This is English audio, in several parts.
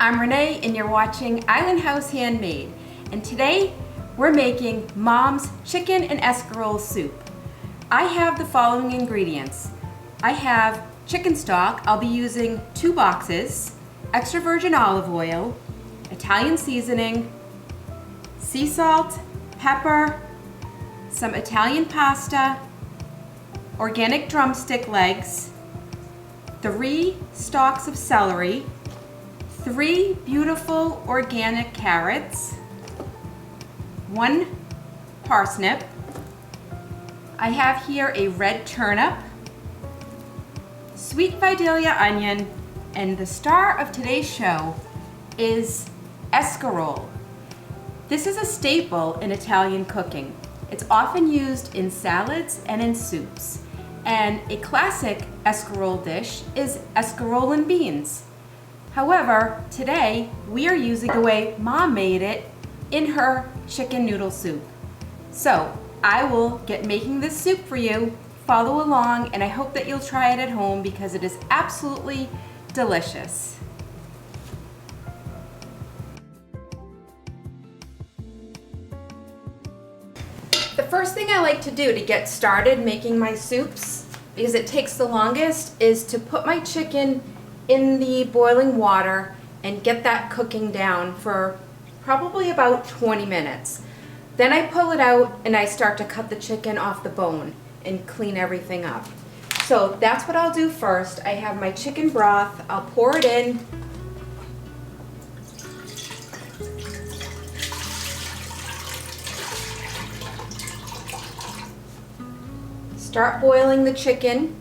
I'm Renee and you're watching Island House Handmade, and today we're making Mom's Chicken and Escarole Soup. I have the following ingredients. I have chicken stock. I'll be using 2 boxes, extra virgin olive oil, Italian seasoning, sea salt, pepper, some Italian pasta, organic drumstick legs, 3 stalks of celery, 3 beautiful organic carrots, 1 parsnip. I have here a red turnip, sweet Vidalia onion, and the star of today's show is escarole. This is a staple in Italian cooking. It's often used in salads and in soups. And a classic escarole dish is escarole and beans. However, today we are using the way Mom made it in her chicken noodle soup. So I will get making this soup for you. Follow along, and I hope that you'll try it at home because it is absolutely delicious. The first thing I like to do to get started making my soups, because it takes the longest, is to put my chicken in the boiling water and get that cooking down for probably about 20 minutes. Then I pull it out and I start to cut the chicken off the bone and clean everything up. So that's what I'll do first. I have my chicken broth. I'll pour it in. Start boiling the chicken.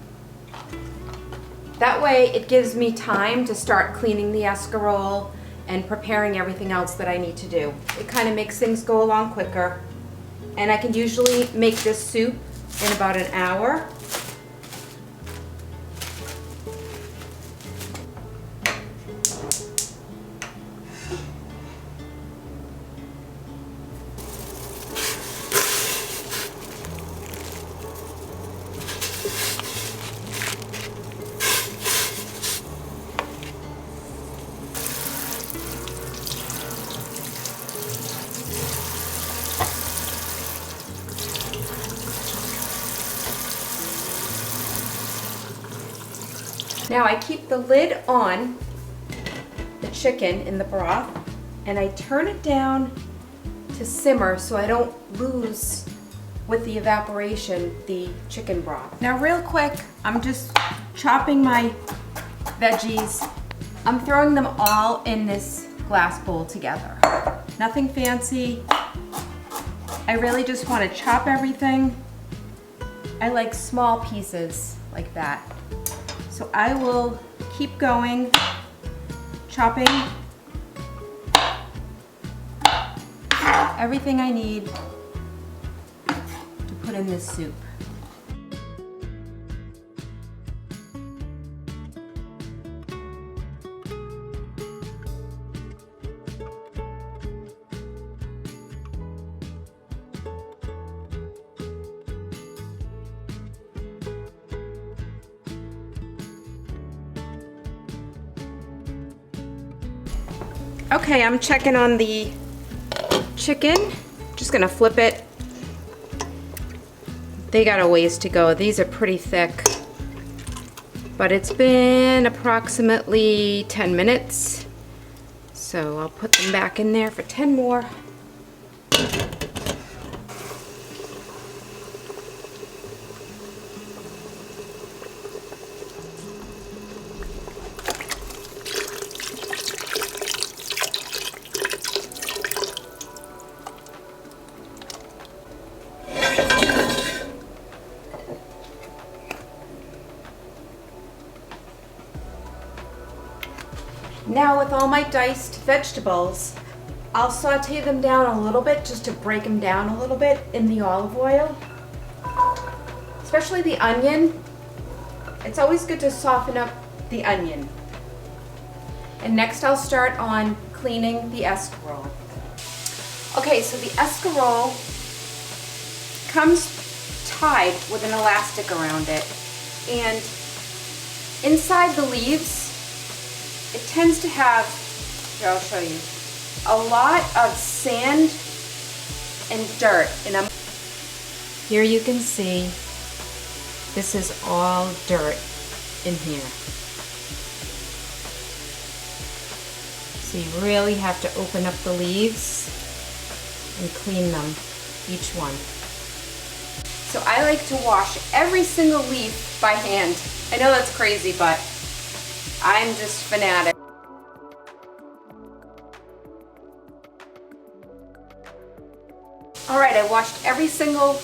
That way it gives me time to start cleaning the escarole and preparing everything else that I need to do. It kind of makes things go along quicker. And I can usually make this soup in about an hour. Now I keep the lid on the chicken in the broth and I turn it down to simmer so I don't lose with the evaporation the chicken broth. Now real quick, I'm just chopping my veggies. I'm throwing them all in this glass bowl together. Nothing fancy. I really just want to chop everything. I like small pieces like that. So I will keep going, chopping everything I need to put in this soup. Okay, I'm checking on the chicken. Just gonna flip it. They got a ways to go. These are pretty thick, but it's been approximately 10 minutes. So I'll put them back in there for 10 more. Now with all my diced vegetables, I'll saute them down a little bit just to break them down a little bit in the olive oil. Especially the onion. It's always good to soften up the onion. And next I'll start on cleaning the escarole. Okay, so the escarole comes tied with an elastic around it, and inside the leaves it tends to have Here, I'll show you. A lot of sand and dirt. And here you can see this is all dirt in here. So you really have to open up the leaves and clean them, each one. So I like to wash every single leaf by hand. I know that's crazy, but I'm just fanatic. All right, I washed every single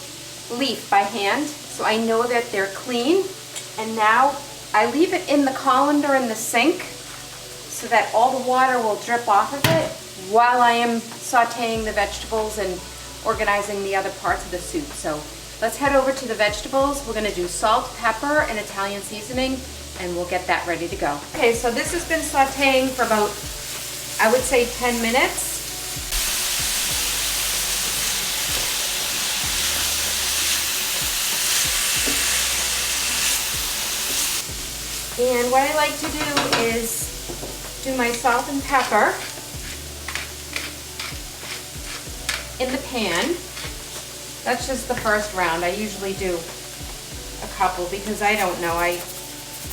leaf by hand, so I know that they're clean. And now I leave it in the colander in the sink so that all the water will drip off of it while I am sauteing the vegetables and organizing the other parts of the soup. So let's head over to the vegetables. We're gonna do salt, pepper, and Italian seasoning, and we'll get that ready to go. Okay, so this has been sauteing for about, I would say 10 minutes. And what I like to do is do my salt and pepper in the pan. That's just the first round. I usually do a couple because I don't know. I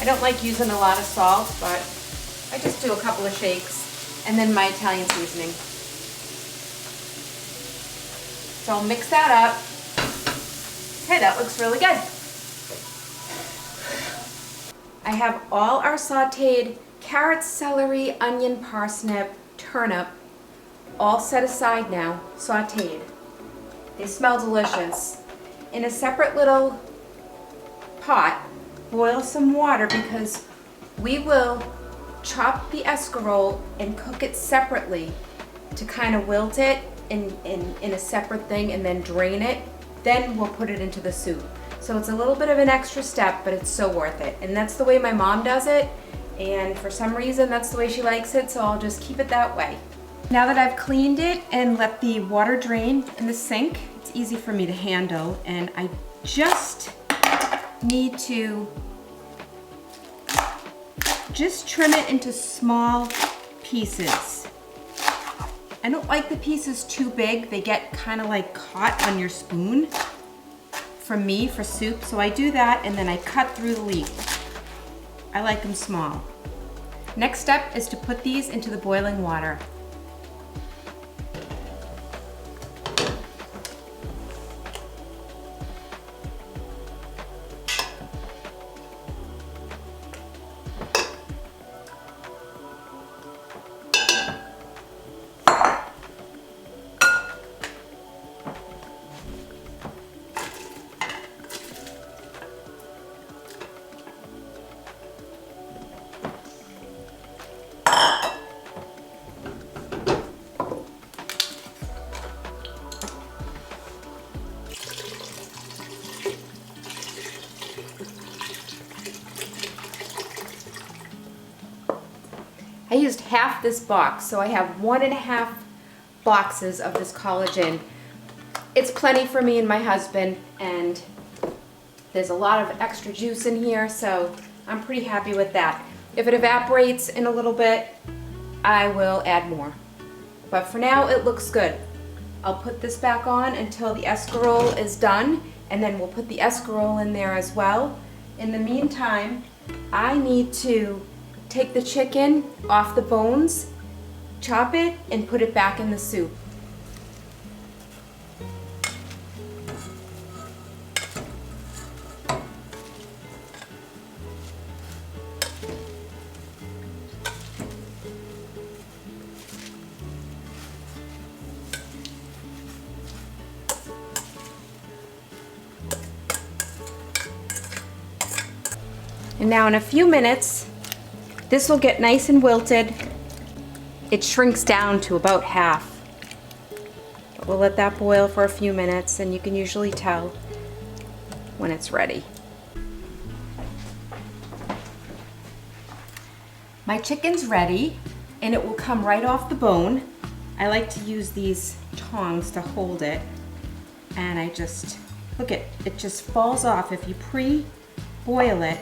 don't like using a lot of salt, but I just do a couple of shakes. And then my Italian seasoning. So I'll mix that up. Okay, that looks really good. I have all our sauteed carrots, celery, onion, parsnip, turnip all set aside now, sauteed. They smell delicious. In a separate little pot, boil some water because we will chop the escarole and cook it separately to kind of wilt it in a separate thing and then drain it. Then we'll put it into the soup. So it's a little bit of an extra step, but it's so worth it. And that's the way my mom does it. And for some reason, that's the way she likes it, so I'll just keep it that way. Now that I've cleaned it and let the water drain in the sink, it's easy for me to handle. And I just need to just trim it into small pieces. I don't like the pieces too big. They get kind of like caught on your spoon. For me, for soup, so I do that and then I cut through the leaf. I like them small. Next step is to put these into the boiling water. I used half this box, so I have 1.5 boxes of this collagen. It's plenty for me and my husband, and there's a lot of extra juice in here, so I'm pretty happy with that. If it evaporates in a little bit, I will add more. But for now, it looks good. I'll put this back on until the escarole is done, and then we'll put the escarole in there as well. In the meantime, I need to take the chicken off the bones, chop it, and put it back in the soup. And now in a few minutes, this will get nice and wilted. It shrinks down to about half. But we'll let that boil for a few minutes, and you can usually tell when it's ready. My chicken's ready, and it will come right off the bone. I like to use these tongs to hold it, and I just, look it just falls off. If you pre-boil it,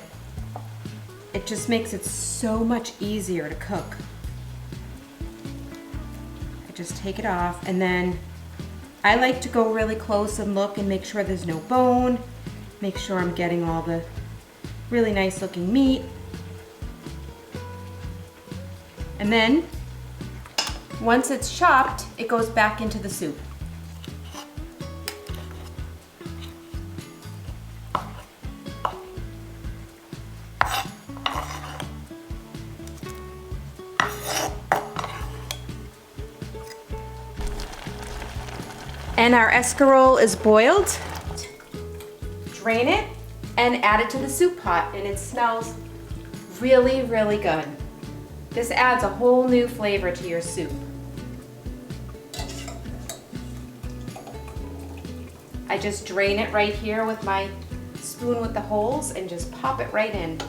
it just makes it so much easier to cook. I just take it off, and then I like to go really close and look and make sure there's no bone, make sure I'm getting all the really nice looking meat. And then once it's chopped, it goes back into the soup. And our escarole is boiled. Drain it and add it to the soup pot, and it smells really, really good. This adds a whole new flavor to your soup. I just drain it right here with my spoon with the holes and just pop it right in.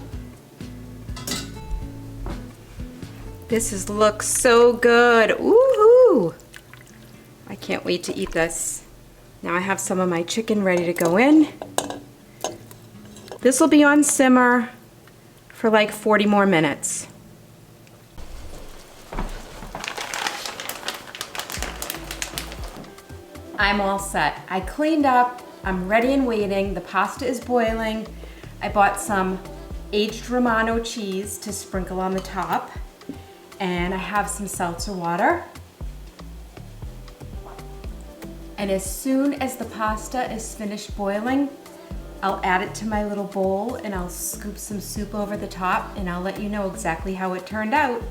Looks so good. Woohoo! I can't wait to eat this. Now I have some of my chicken ready to go in. This will be on simmer for like 40 more minutes. I'm all set. I cleaned up, I'm ready and waiting. The pasta is boiling. I bought some aged Romano cheese to sprinkle on the top, and I have some seltzer water. And as soon as the pasta is finished boiling, I'll add it to my little bowl and I'll scoop some soup over the top, and I'll let you know exactly how it turned out.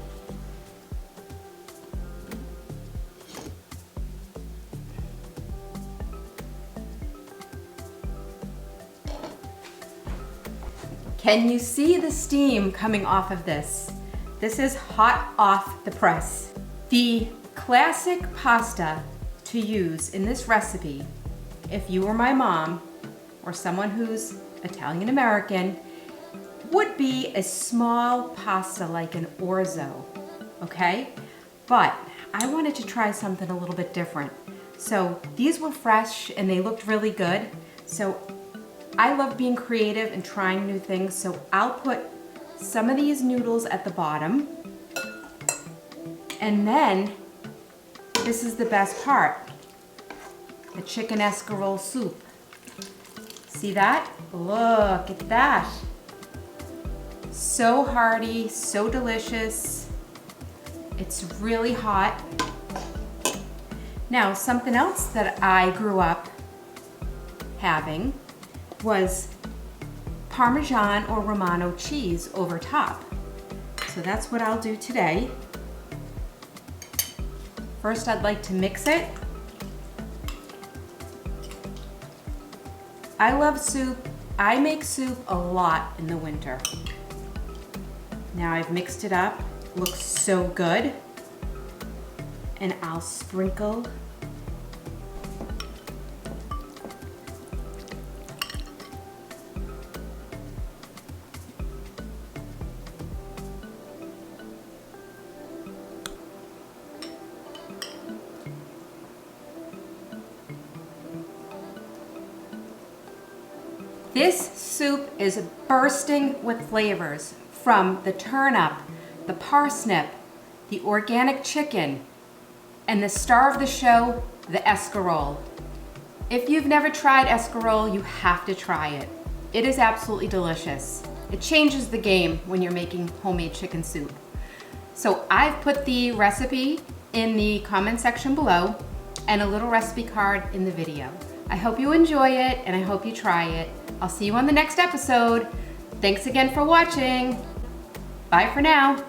Can you see the steam coming off of this? This is hot off the press. The classic pasta to use in this recipe, if you were my mom or someone who's Italian American, would be a small pasta like an orzo, okay? But I wanted to try something a little bit different. So these were fresh and they looked really good. So I love being creative and trying new things. So I'll put some of these noodles at the bottom, and then this is the best part, the chicken escarole soup. See that? Look at that. So hearty, so delicious. It's really hot. Now, something else that I grew up having was Parmesan or Romano cheese over top. So that's what I'll do today. First, I'd like to mix it. I love soup. I make soup a lot in the winter. Now I've mixed it up. Looks so good. And I'll sprinkle . This soup is bursting with flavors from the turnip, the parsnip, the organic chicken, and the star of the show, the escarole. If you've never tried escarole, you have to try it. It is absolutely delicious. It changes the game when you're making homemade chicken soup. So I've put the recipe in the comment section below and a little recipe card in the video. I hope you enjoy it and I hope you try it. I'll see you on the next episode. Thanks again for watching. Bye for now.